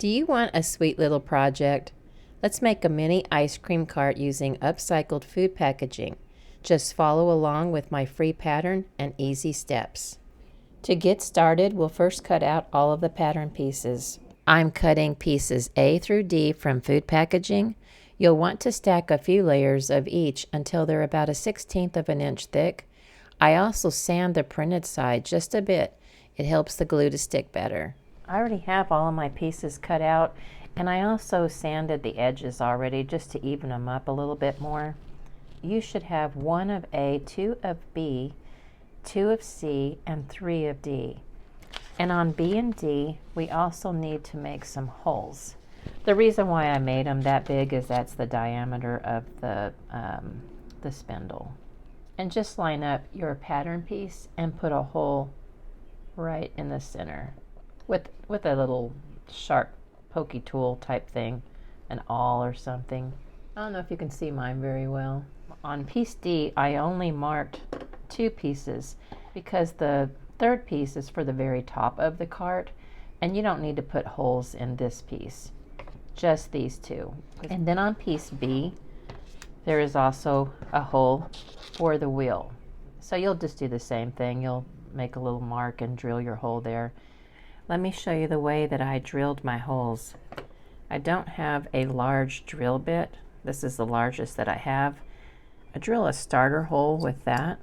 Do you want a sweet little project? Let's make a mini ice cream cart using upcycled food packaging. Just follow along with my free pattern and easy steps. To get started, we'll first cut out all of the pattern pieces. I'm cutting pieces A through D from food packaging. You'll want to stack a few layers of each until they're about 1/16 of an inch thick. I also sand the printed side just a bit. It helps the glue to stick better. I already have all of my pieces cut out, and I also sanded the edges already just to even them up a little bit more. You should have 1 of A, 2 of B, 2 of C, and 3 of D. And on B and D, we also need to make some holes. The reason why I made them that big is that's the diameter of the spindle. And just line up your pattern piece and put a hole right in the center with a little sharp pokey tool type thing, an awl or something. I don't know if you can see mine very well. On piece D, I only marked 2 pieces because the third piece is for the very top of the cart, and you don't need to put holes in this piece, just these 2. And then on piece B, there is also a hole for the wheel. So you'll just do the same thing. You'll make a little mark and drill your hole there. Let me show you the way that I drilled my holes. I don't have a large drill bit. This is the largest that I have. I drill a starter hole with that.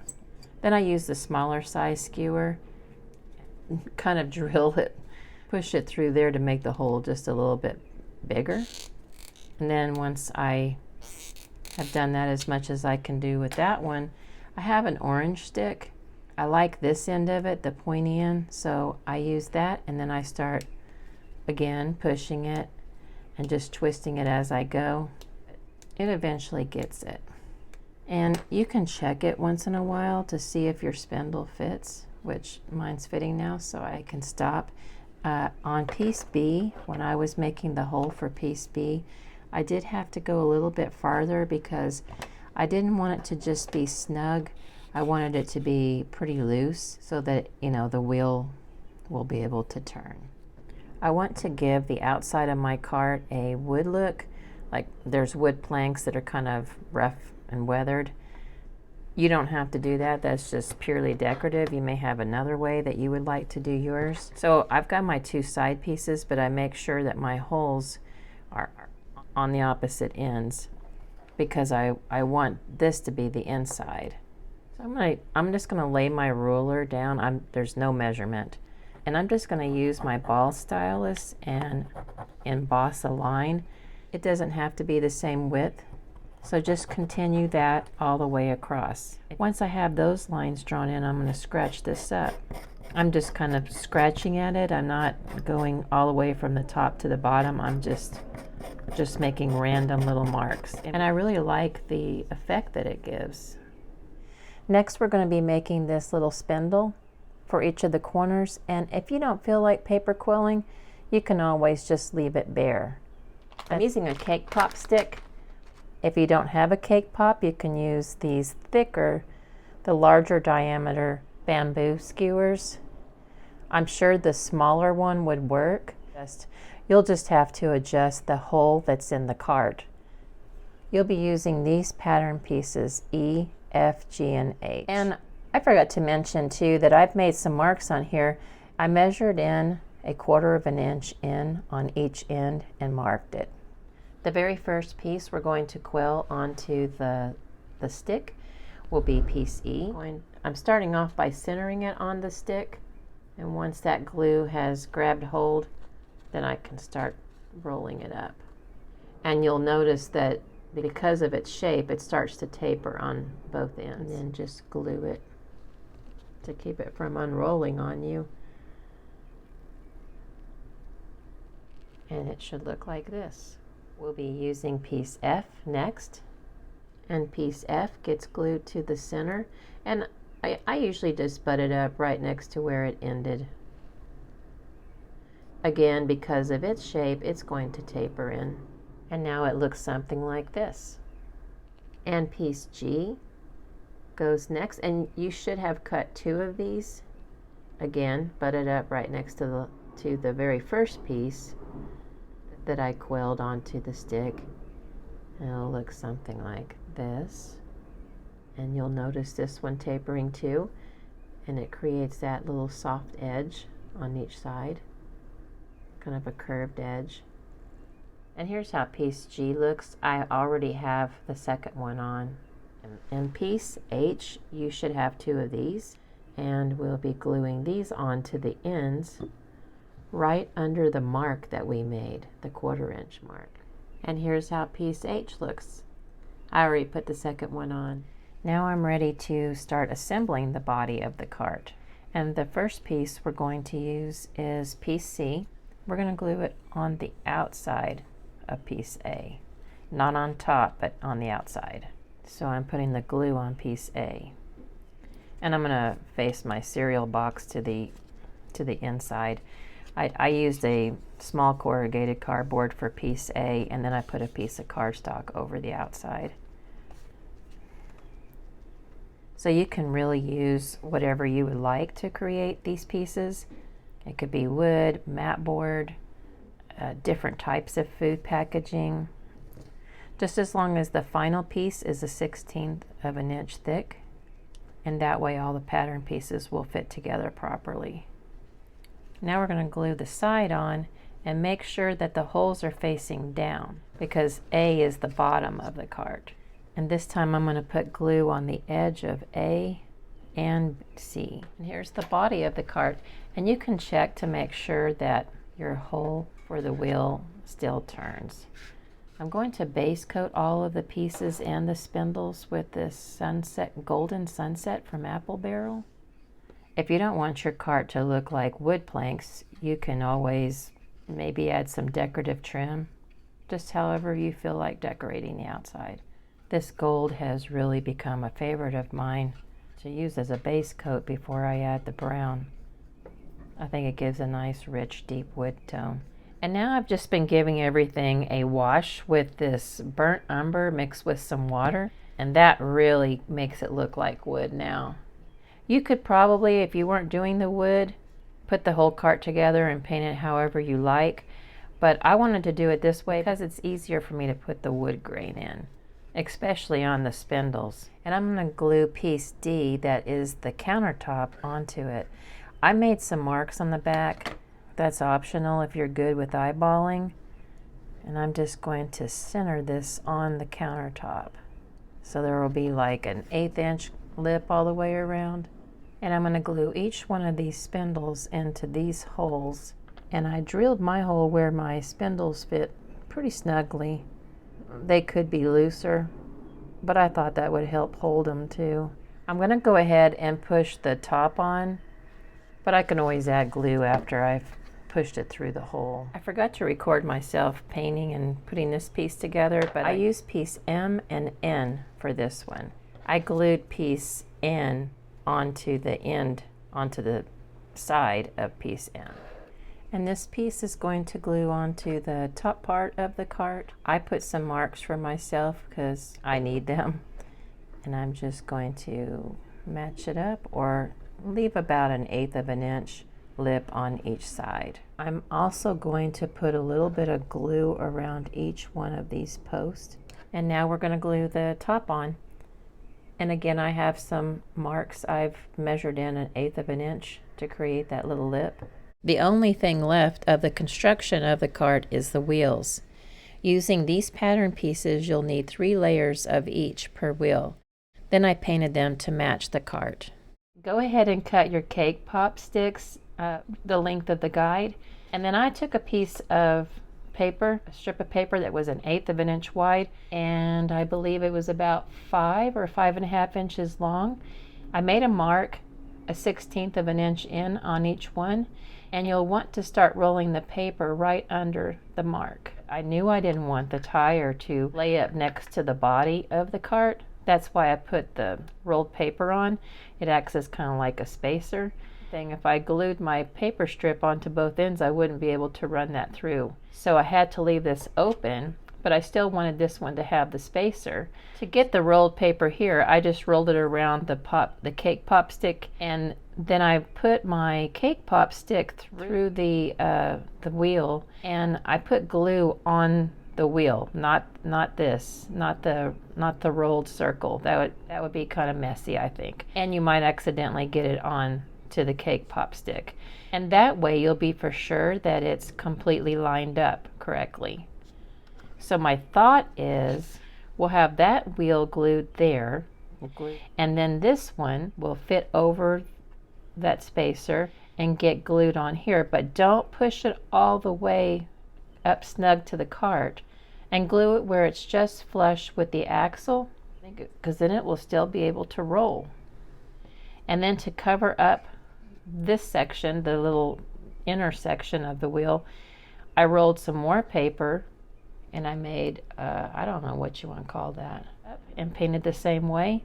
Then I use the smaller size skewer, kind of drill it, push it through there to make the hole just a little bit bigger. And then once I have done that as much as I can do with that one, I have an orange stick. I like this end of it, the pointy end, so I use that, and then I start again pushing it and just twisting it as I go. It eventually gets it. And you can check it once in a while to see if your spindle fits, which mine's fitting now, so I can stop. On piece B, when I was making the hole for piece B, I did have to go a little bit farther because I didn't want it to just be snug. I wanted it to be pretty loose so that, the wheel will be able to turn. I want to give the outside of my cart a wood look, like there's wood planks that are kind of rough and weathered. You don't have to do that. That's just purely decorative. You may have another way that you would like to do yours. So I've got my 2 side pieces, but I make sure that my holes are on the opposite ends because I want this to be the inside. So I'm just going to lay my ruler down. There's no measurement. And I'm just going to use my ball stylus and emboss a line. It doesn't have to be the same width. So just continue that all the way across. Once I have those lines drawn in, I'm going to scratch this up. I'm just kind of scratching at it. I'm not going all the way from the top to the bottom. I'm just making random little marks. And I really like the effect that it gives. Next, we're going to be making this little spindle for each of the corners. And if you don't feel like paper quilling, you can always just leave it bare. I'm using a cake pop stick. If you don't have a cake pop, you can use these thicker, the larger diameter bamboo skewers. I'm sure the smaller one would work. You'll just have to adjust the hole that's in the cart. You'll be using these pattern pieces E, F, G, and H. And I forgot to mention too that I've made some marks on here. I measured in 1/4 of an inch in on each end and marked it. The very first piece we're going to quill onto the stick will be piece E. I'm starting off by centering it on the stick, and once that glue has grabbed hold, then I can start rolling it up. And you'll notice that because of its shape, it starts to taper on both ends. And then just glue it to keep it from unrolling on you. And it should look like this. We'll be using piece F next, and piece F gets glued to the center, and I usually just butt it up right next to where it ended. Again, because of its shape, it's going to taper in, and now it looks something like this. And piece G goes next, and you should have cut 2 of these. Again, butt it up right next to the very first piece. that I quilled onto the stick. And it'll look something like this. And you'll notice this one tapering too, and it creates that little soft edge on each side, kind of a curved edge. And here's how piece G looks. I already have the second one on. In piece H, you should have 2 of these, and we'll be gluing these onto the ends right under the mark that we made, the 1/4 inch mark. And here's how piece H looks. I already put the second one on. Now I'm ready to start assembling the body of the cart. And the first piece we're going to use is piece C. We're going to glue it on the outside of piece A. Not on top, but on the outside. So I'm putting the glue on piece A. And I'm going to face my cereal box to the inside. I used a small corrugated cardboard for piece A, and then I put a piece of cardstock over the outside. So you can really use whatever you would like to create these pieces. It could be wood, mat board, different types of food packaging. Just as long as the final piece is a 1/16 of an inch thick, and that way all the pattern pieces will fit together properly. Now we're going to glue the side on and make sure that the holes are facing down, because A is the bottom of the cart. And this time I'm going to put glue on the edge of A and C. And here's the body of the cart, and you can check to make sure that your hole for the wheel still turns. I'm going to base coat all of the pieces and the spindles with this golden sunset from Apple Barrel. If you don't want your cart to look like wood planks, you can always maybe add some decorative trim, just however you feel like decorating the outside. This gold has really become a favorite of mine to use as a base coat before I add the brown. I think it gives a nice rich deep wood tone. And now I've just been giving everything a wash with this burnt umber mixed with some water, and that really makes it look like wood now. You could probably, if you weren't doing the wood, put the whole cart together and paint it however you like, but I wanted to do it this way because it's easier for me to put the wood grain in, especially on the spindles. And I'm going to glue piece D, that is the countertop, onto it. I made some marks on the back. That's optional if you're good with eyeballing. And I'm just going to center this on the countertop. So there will be like an 1/8 inch lip all the way around. And I'm going to glue each one of these spindles into these holes. And I drilled my hole where my spindles fit pretty snugly. They could be looser, but I thought that would help hold them too. I'm going to go ahead and push the top on, but I can always add glue after I've pushed it through the hole. I forgot to record myself painting and putting this piece together, but I used piece M and N for this one. I glued piece N onto the side of piece M. And this piece is going to glue onto the top part of the cart. I put some marks for myself because I need them. And I'm just going to match it up or leave about an 1/8 of an inch lip on each side. I'm also going to put a little bit of glue around each one of these posts. And now we're going to glue the top on. And again, I have some marks I've measured in an 1/8 of an inch to create that little lip. The only thing left of the construction of the cart is the wheels. Using these pattern pieces, you'll need 3 layers of each per wheel. Then I painted them to match the cart. Go ahead and cut your cake pop sticks the length of the guide. And then I took a piece of paper, a strip of paper that was an 1/8 of an inch wide, and I believe it was about 5 or 5.5 inches long. I made a mark, a 1/16 of an inch in on each one, and you'll want to start rolling the paper right under the mark. I knew I didn't want the tire to lay up next to the body of the cart. That's why I put the rolled paper on. It acts as kind of like a spacer. If I glued my paper strip onto both ends, I wouldn't be able to run that through. So I had to leave this open but I still wanted this one to have the spacer. To get the rolled paper here, I just rolled it around the cake pop stick, and then I put my cake pop stick through the wheel, and I put glue on the wheel, not the rolled circle. That would be kind of messy, I think, and you might accidentally get it on to the cake pop stick. And that way you'll be for sure that it's completely lined up correctly. So my thought is we'll have that wheel glued there, and then this one will fit over that spacer and get glued on here, but don't push it all the way up snug to the cart, and glue it where it's just flush with the axle, because then it will still be able to roll. And then to cover up this section, the little inner section of the wheel, I rolled some more paper, and I made I don't know what you want to call that, and painted the same way,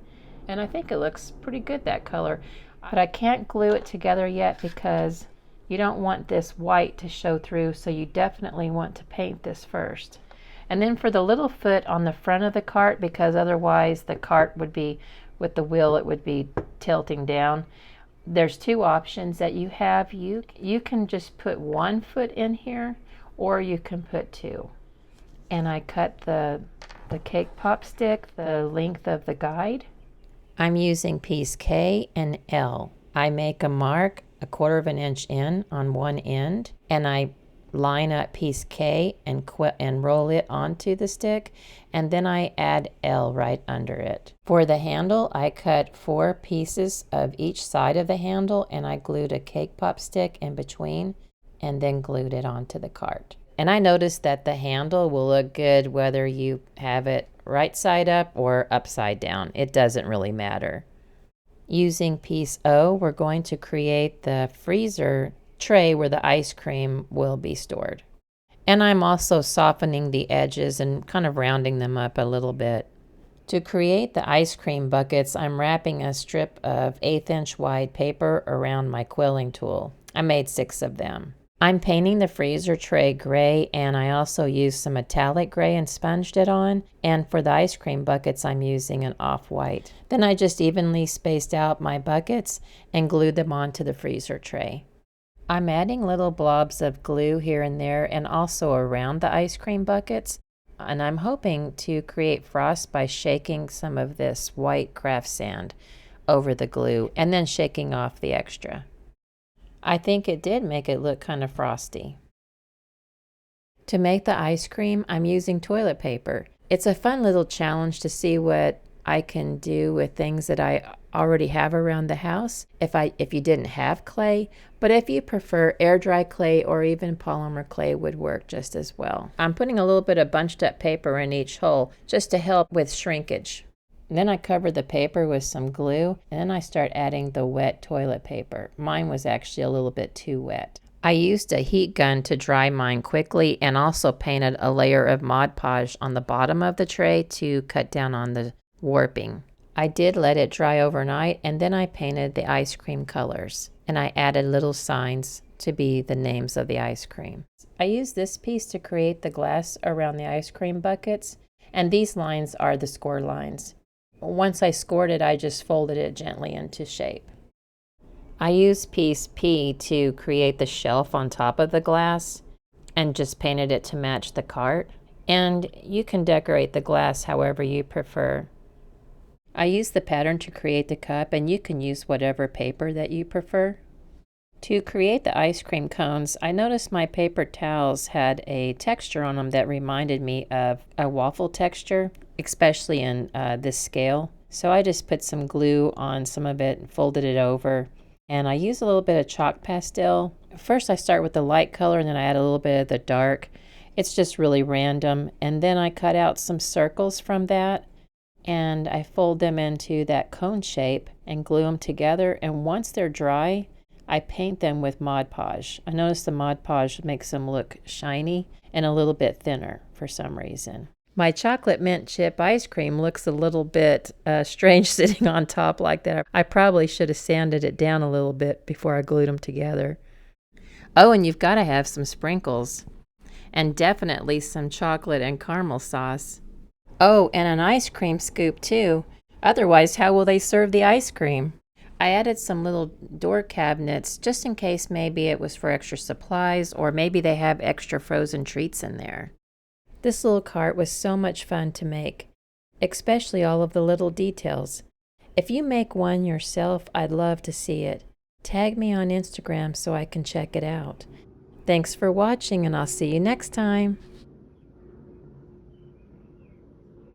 and I think it looks pretty good, that color. But I can't glue it together yet because you don't want this white to show through, so you definitely want to paint this first. And then for the little foot on the front of the cart, because otherwise the cart would be, with the wheel, it would be tilting down, there's two options that you have. You can just put one foot in here, or you can put two. And I cut the cake pop stick the length of the guide. I'm using piece K and L. I make a mark 1/4 of an inch in on one end, and I line up piece K and roll it onto the stick, and then I add L right under it. For the handle, I cut 4 pieces of each side of the handle, and I glued a cake pop stick in between and then glued it onto the cart. And I noticed that the handle will look good whether you have it right side up or upside down. It doesn't really matter. Using piece O, we're going to create the freezer tray where the ice cream will be stored. And I'm also softening the edges and kind of rounding them up a little bit. To create the ice cream buckets, I'm wrapping a strip of 1/8 inch wide paper around my quilling tool. I made 6 of them. I'm painting the freezer tray gray, and I also used some metallic gray and sponged it on. And for the ice cream buckets, I'm using an off-white. Then I just evenly spaced out my buckets and glued them onto the freezer tray. I'm adding little blobs of glue here and there and also around the ice cream buckets. And I'm hoping to create frost by shaking some of this white craft sand over the glue and then shaking off the extra. I think it did make it look kind of frosty. To make the ice cream, I'm using toilet paper. It's a fun little challenge to see what I can do with things that I already have around the house if you didn't have clay, but if you prefer air dry clay or even polymer clay would work just as well. I'm putting a little bit of bunched up paper in each hole just to help with shrinkage. And then I cover the paper with some glue, and then I start adding the wet toilet paper. Mine was actually a little bit too wet. I used a heat gun to dry mine quickly and also painted a layer of Mod Podge on the bottom of the tray to cut down on the warping. I did let it dry overnight, and then I painted the ice cream colors, and I added little signs to be the names of the ice cream. I used this piece to create the glass around the ice cream buckets, and these lines are the score lines. Once I scored it, I just folded it gently into shape. I used piece P to create the shelf on top of the glass and just painted it to match the cart. And you can decorate the glass however you prefer. I used the pattern to create the cup, and you can use whatever paper that you prefer. To create the ice cream cones, I noticed my paper towels had a texture on them that reminded me of a waffle texture, especially in this scale. So I just put some glue on some of it and folded it over. And I use a little bit of chalk pastel. First I start with the light color, and then I add a little bit of the dark. It's just really random. And then I cut out some circles from that, and I fold them into that cone shape and glue them together. And once they're dry, I paint them with Mod Podge. I noticed the Mod Podge makes them look shiny and a little bit thinner for some reason. My chocolate mint chip ice cream looks a little bit strange sitting on top like that. I probably should have sanded it down a little bit before I glued them together. Oh, and you've got to have some sprinkles. and definitely some chocolate and caramel sauce. Oh, and an ice cream scoop too. Otherwise, how will they serve the ice cream? I added some little door cabinets just in case maybe it was for extra supplies or maybe they have extra frozen treats in there. This little cart was so much fun to make, especially all of the little details. If you make one yourself, I'd love to see it. Tag me on Instagram so I can check it out. Thanks for watching, and I'll see you next time.